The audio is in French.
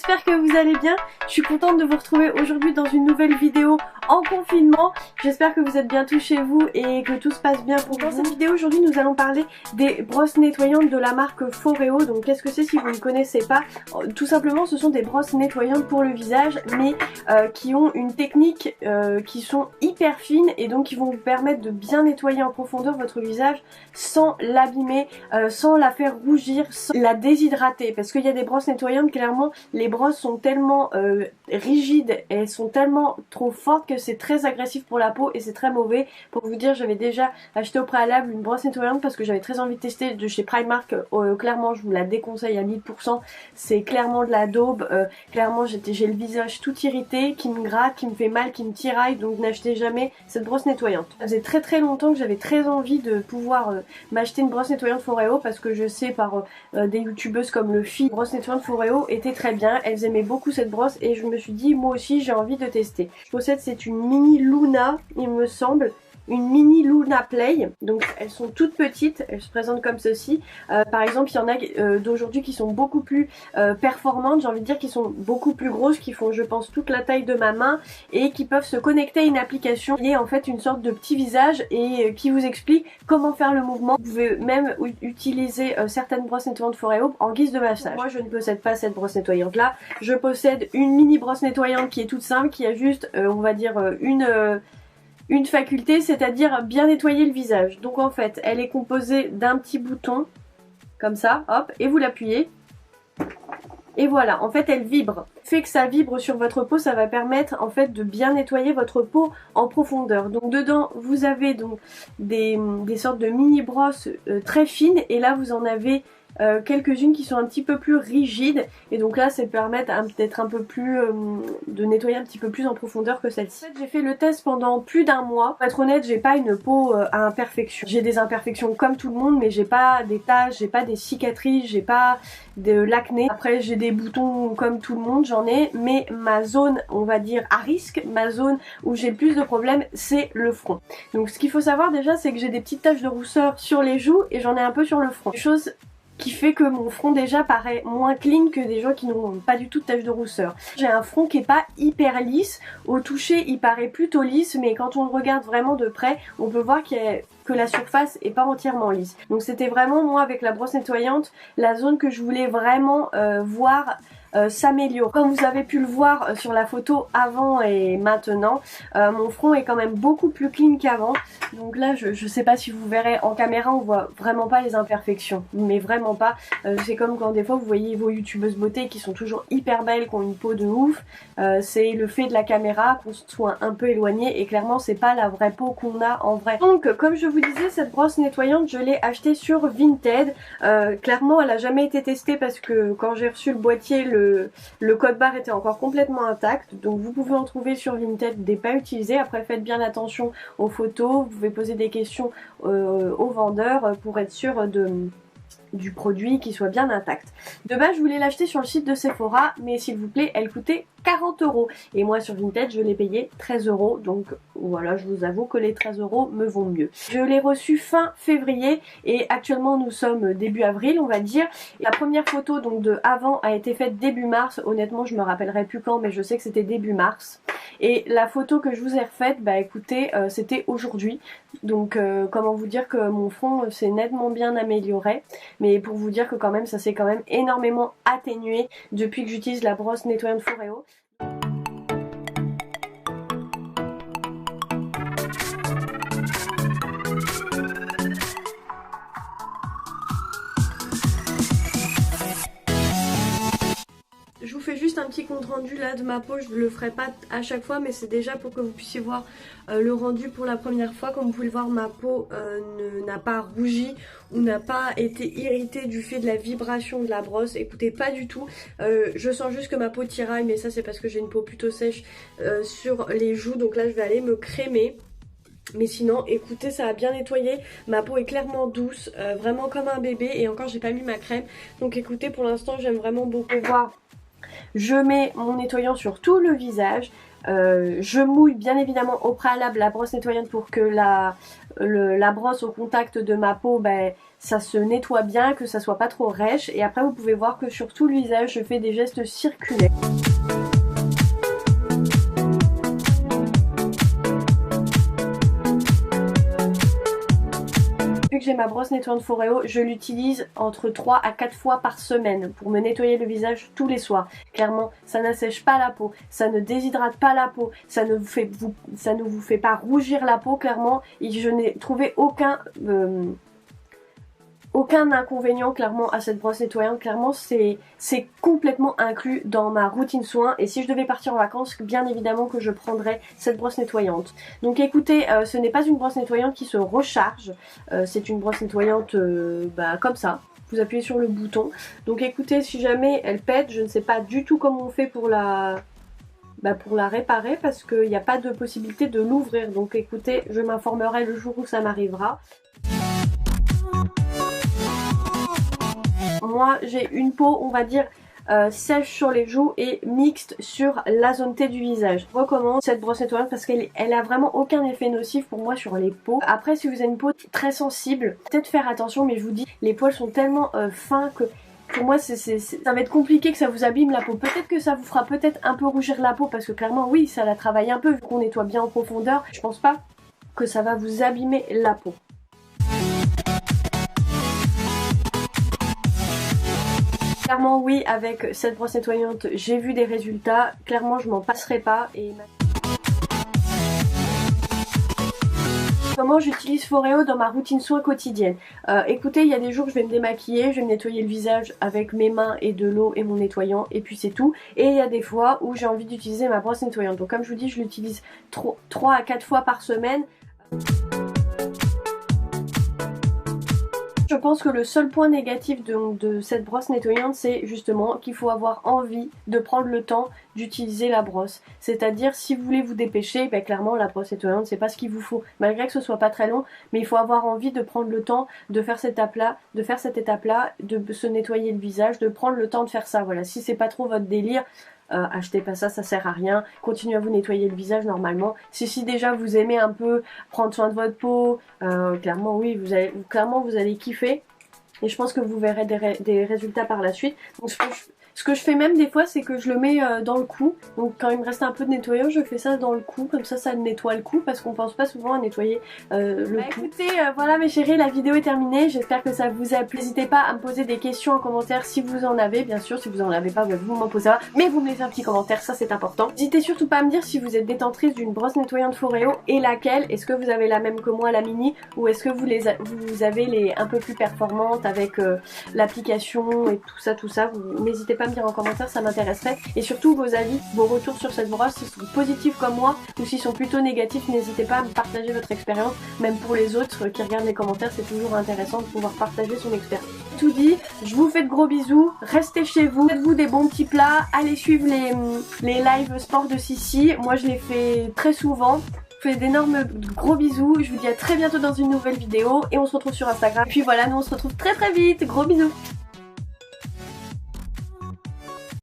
j'espère que vous allez bien. Je suis contente de vous retrouver aujourd'hui dans une nouvelle vidéo en confinement. J'espère que vous êtes bien tous chez vous et que tout se passe bien pour vous. Dans cette vidéo aujourd'hui nous allons parler des brosses nettoyantes de la marque Foreo. Donc qu'est-ce que c'est si vous ne connaissez pas? Tout simplement ce sont des brosses nettoyantes pour le visage mais qui ont une technique qui sont hyper fines et donc qui vont vous permettre de bien nettoyer en profondeur votre visage sans l'abîmer, sans la faire rougir, sans la déshydrater. Parce qu'il y a des brosses nettoyantes, clairement les brosses sont tellement rigides, elles sont tellement trop fortes que c'est très agressif pour la peau et c'est très mauvais. Pour vous dire, j'avais déjà acheté au préalable une brosse nettoyante parce que j'avais très envie de tester de chez Primark. Clairement je vous la déconseille à 1000%, c'est clairement de la daube. Clairement j'ai le visage tout irrité, qui me gratte, qui me fait mal, qui me tiraille, donc n'achetez jamais cette brosse nettoyante. Ça faisait très longtemps que j'avais très envie de pouvoir m'acheter une brosse nettoyante Foreo parce que je sais par des youtubeuses comme le Fi, brosse nettoyante Foreo était très bien, elles aimaient beaucoup cette brosse et je me suis dit moi aussi j'ai envie de tester. Je possède, c'est une mini Luna il me semble, une mini Luna Play, donc elles sont toutes petites, elles se présentent comme ceci. Par exemple il y en a d'aujourd'hui qui sont beaucoup plus performantes, j'ai envie de dire qui sont beaucoup plus grosses, qui font je pense toute la taille de ma main et qui peuvent se connecter à une application qui est en fait une sorte de petit visage et qui vous explique comment faire le mouvement. Vous pouvez même utiliser certaines brosses nettoyantes Foreo en guise de massage. Moi je ne possède pas cette brosse nettoyante là, je possède une mini brosse nettoyante qui est toute simple, qui a juste on va dire une faculté, c'est-à-dire bien nettoyer le visage. Donc en fait elle est composée d'un petit bouton comme ça, hop, et vous l'appuyez et voilà, en fait elle vibre. Fait que ça vibre sur votre peau, ça va permettre en fait de bien nettoyer votre peau en profondeur. Donc dedans vous avez donc des sortes de mini brosses très fines et là vous en avez quelques-unes qui sont un petit peu plus rigides et donc là ça permet d'être un peu plus de nettoyer un petit peu plus en profondeur que celle-ci. En fait j'ai fait le test pendant plus d'un mois. Pour être honnête, j'ai pas une peau à imperfection. J'ai des imperfections comme tout le monde mais j'ai pas des taches, j'ai pas des cicatrices, j'ai pas de l'acné. Après j'ai des boutons comme tout le monde, j'en ai, mais ma zone on va dire à risque, ma zone où j'ai le plus de problèmes c'est le front. Donc ce qu'il faut savoir déjà c'est que j'ai des petites taches de rousseur sur les joues et j'en ai un peu sur le front. Chose qui fait que mon front déjà paraît moins clean que des gens qui n'ont pas du tout de taches de rousseur. J'ai un front qui est pas hyper lisse, au toucher il paraît plutôt lisse mais quand on le regarde vraiment de près on peut voir que la surface est pas entièrement lisse. Donc c'était vraiment moi avec la brosse nettoyante la zone que je voulais vraiment voir s'améliore. Comme vous avez pu le voir sur la photo avant et maintenant, mon front est quand même beaucoup plus clean qu'avant. Donc là je sais pas si vous verrez en caméra, on voit vraiment pas les imperfections, mais vraiment pas. C'est comme quand des fois vous voyez vos youtubeuses beauté qui sont toujours hyper belles, qui ont une peau de ouf. C'est le fait de la caméra qu'on soit un peu éloigné et clairement c'est pas la vraie peau qu'on a en vrai. Donc comme je vous disais, cette brosse nettoyante je l'ai achetée sur Vinted. Clairement elle a jamais été testée parce que quand j'ai reçu le boîtier le code barre était encore complètement intact, donc vous pouvez en trouver sur Vinted des pas utilisés. Après faites bien attention aux photos, vous pouvez poser des questions aux vendeurs pour être sûr du produit qui soit bien intact. De base je voulais l'acheter sur le site de Sephora mais s'il vous plaît elle coûtait 40 € et moi sur Vinted je l'ai payé 13 €, donc voilà, je vous avoue que les 13 € me vont mieux. Je l'ai reçu fin février et actuellement nous sommes début avril on va dire. La première photo donc de avant a été faite début mars, honnêtement je me rappellerai plus quand mais je sais que c'était début mars. Et la photo que je vous ai refaite, bah écoutez, c'était aujourd'hui. Donc comment vous dire que mon front s'est nettement bien amélioré. Mais pour vous dire que quand même ça s'est quand même énormément atténué depuis que j'utilise la brosse nettoyante Foreo. Je vous fais juste un petit compte rendu là de ma peau, je ne le ferai pas à chaque fois mais c'est déjà pour que vous puissiez voir le rendu pour la première fois. Comme vous pouvez le voir, ma peau n'a pas rougi ou n'a pas été irritée du fait de la vibration de la brosse. Écoutez, pas du tout. Je sens juste que ma peau tiraille mais ça c'est parce que j'ai une peau plutôt sèche sur les joues. Donc là je vais aller me crémer. Mais sinon écoutez, ça a bien nettoyé, ma peau est clairement douce, vraiment comme un bébé et encore j'ai pas mis ma crème. Donc écoutez, pour l'instant j'aime vraiment beaucoup voir. Je mets mon nettoyant sur tout le visage. Je mouille bien évidemment au préalable la brosse nettoyante pour que la brosse au contact de ma peau, ben, ça se nettoie bien, que ça soit pas trop rêche. Et après vous pouvez voir que sur tout le visage je fais des gestes circulaires. Depuis que j'ai ma brosse nettoyante Foreo, je l'utilise entre 3 à 4 fois par semaine pour me nettoyer le visage tous les soirs. Clairement, ça n'assèche pas la peau, ça ne déshydrate pas la peau, ça ne vous fait pas rougir la peau, clairement. Et je n'ai trouvé aucun inconvénient clairement à cette brosse nettoyante. Clairement c'est complètement inclus dans ma routine soin, et si je devais partir en vacances, bien évidemment que je prendrais cette brosse nettoyante. Donc écoutez, ce n'est pas une brosse nettoyante qui se recharge, c'est une brosse nettoyante comme ça. Vous appuyez sur le bouton. Donc écoutez, si jamais elle pète, je ne sais pas du tout comment on fait pour la réparer, parce qu'il n'y a pas de possibilité de l'ouvrir. Donc écoutez, je m'informerai le jour où ça m'arrivera. Moi j'ai une peau, on va dire, sèche sur les joues et mixte sur la zone T du visage. Je recommande cette brosse nettoyante parce qu'elle a vraiment aucun effet nocif pour moi sur les peaux. Après, si vous avez une peau très sensible, peut-être faire attention, mais je vous dis, les poils sont tellement fins que pour moi ça va être compliqué que ça vous abîme la peau. Peut-être que ça vous fera peut-être un peu rougir la peau, parce que clairement oui, ça la travaille un peu vu qu'on nettoie bien en profondeur. Je pense pas que ça va vous abîmer la peau. Clairement oui, avec cette brosse nettoyante j'ai vu des résultats, clairement je m'en passerai pas. Et comment j'utilise Foreo dans ma routine soin quotidienne. Écoutez, il y a des jours je vais me démaquiller, je vais me nettoyer le visage avec mes mains et de l'eau et mon nettoyant, et puis c'est tout. Et il y a des fois où j'ai envie d'utiliser ma brosse nettoyante. Donc comme je vous dis, je l'utilise 3 à 4 fois par semaine. Je pense que le seul point négatif de cette brosse nettoyante, c'est justement qu'il faut avoir envie de prendre le temps d'utiliser la brosse. C'est-à-dire, si vous voulez vous dépêcher, ben clairement la brosse nettoyante c'est pas ce qu'il vous faut. Malgré que ce soit pas très long, mais il faut avoir envie de prendre le temps de faire cette étape-là, de se nettoyer le visage, de prendre le temps de faire ça. Voilà, si c'est pas trop votre délire, achetez pas ça, ça sert à rien. Continuez à vous nettoyer le visage normalement. Si déjà vous aimez un peu prendre soin de votre peau, clairement oui, vous allez kiffer. Et je pense que vous verrez des résultats par la suite. Donc ce que je fais même des fois, c'est que je le mets dans le cou. Donc quand il me reste un peu de nettoyant, je fais ça dans le cou. Comme ça nettoie le cou, parce qu'on pense pas souvent à nettoyer le cou. Écoutez, voilà mes chéris, la vidéo est terminée. J'espère que ça vous a plu. N'hésitez pas à me poser des questions en commentaire si vous en avez. Bien sûr, si vous en avez pas, vous m'en posez pas. Mais vous me laissez un petit commentaire, ça c'est important. N'hésitez surtout pas à me dire si vous êtes détentrice d'une brosse nettoyante Foreo et laquelle. Est-ce que vous avez la même que moi, la mini, ou est-ce que vous avez les un peu plus performantes avec l'application et tout ça. N'hésitez pas à me dire en commentaire, ça m'intéresserait. Et surtout vos avis, vos retours sur cette brosse, s'ils sont positifs comme moi ou s'ils sont plutôt négatifs, n'hésitez pas à me partager votre expérience. Même pour les autres qui regardent les commentaires, c'est toujours intéressant de pouvoir partager son expérience. Tout dit, je vous fais de gros bisous, restez chez vous, faites-vous des bons petits plats, allez suivre les lives sport de Sissi. Moi je les fais très souvent. Je vous fais d'énormes gros bisous, je vous dis à très bientôt dans une nouvelle vidéo et on se retrouve sur Instagram. Et puis voilà, nous on se retrouve très vite, gros bisous.